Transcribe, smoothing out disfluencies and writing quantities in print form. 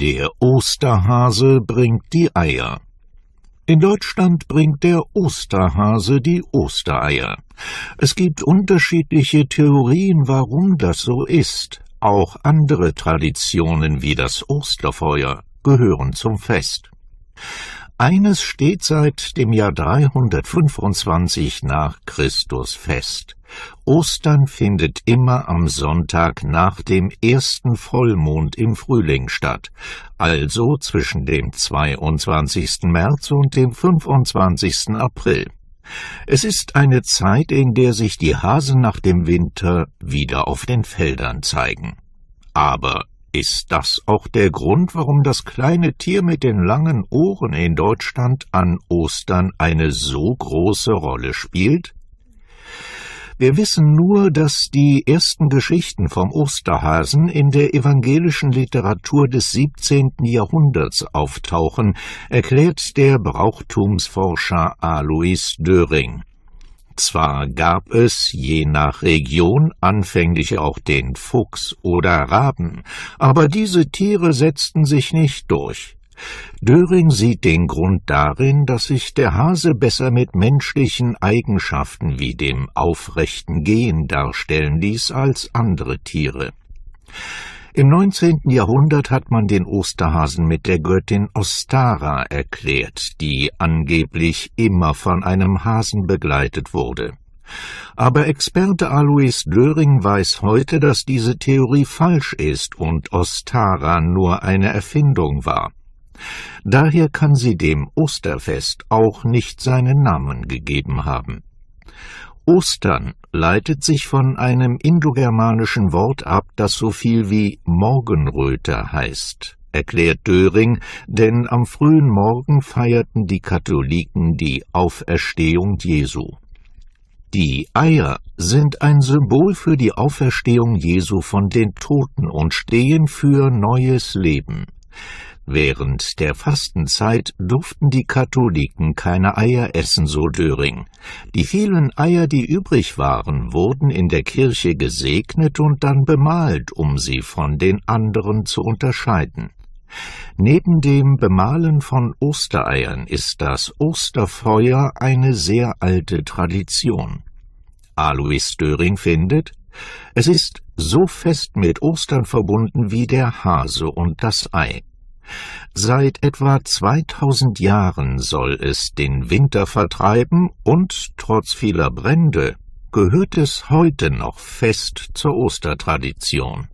Der Osterhase bringt die Eier. In Deutschland bringt der Osterhase die Ostereier. Es gibt unterschiedliche Theorien, warum das so ist. Auch andere Traditionen wie das Osterfeuer gehören zum Fest. Eines steht seit dem Jahr 325 nach Christus fest. Ostern findet immer am Sonntag nach dem ersten Vollmond im Frühling statt, also zwischen dem 22. März und dem 25. April. Es ist eine Zeit, in der sich die Hasen nach dem Winter wieder auf den Feldern zeigen. Aber ist das auch der Grund, warum das kleine Tier mit den langen Ohren in Deutschland an Ostern eine so große Rolle spielt? Wir wissen nur, dass die ersten Geschichten vom Osterhasen in der evangelischen Literatur des 17. Jahrhunderts auftauchen, erklärt der Brauchtumsforscher Alois Döring. Zwar gab es, je nach Region, anfänglich auch den Fuchs oder Raben, aber diese Tiere setzten sich nicht durch. Döring sieht den Grund darin, dass sich der Hase besser mit menschlichen Eigenschaften wie dem aufrechten Gehen darstellen ließ als andere Tiere. Im 19. Jahrhundert hat man den Osterhasen mit der Göttin Ostara erklärt, die angeblich immer von einem Hasen begleitet wurde. Aber Experte Alois Döring weiß heute, dass diese Theorie falsch ist und Ostara nur eine Erfindung war. Daher kann sie dem Osterfest auch nicht seinen Namen gegeben haben. Ostern leitet sich von einem indogermanischen Wort ab, das so viel wie Morgenröte heißt, erklärt Döring, denn am frühen Morgen feierten die Katholiken die Auferstehung Jesu. Die Eier sind ein Symbol für die Auferstehung Jesu von den Toten und stehen für neues Leben. Während der Fastenzeit durften die Katholiken keine Eier essen, so Döring. Die vielen Eier, die übrig waren, wurden in der Kirche gesegnet und dann bemalt, um sie von den anderen zu unterscheiden. Neben dem Bemalen von Ostereiern ist das Osterfeuer eine sehr alte Tradition. Alois Döring findet, es ist so fest mit Ostern verbunden wie der Hase und das Ei. Seit etwa 2000 Jahren soll es den Winter vertreiben und trotz vieler Brände gehört es heute noch fest zur Ostertradition.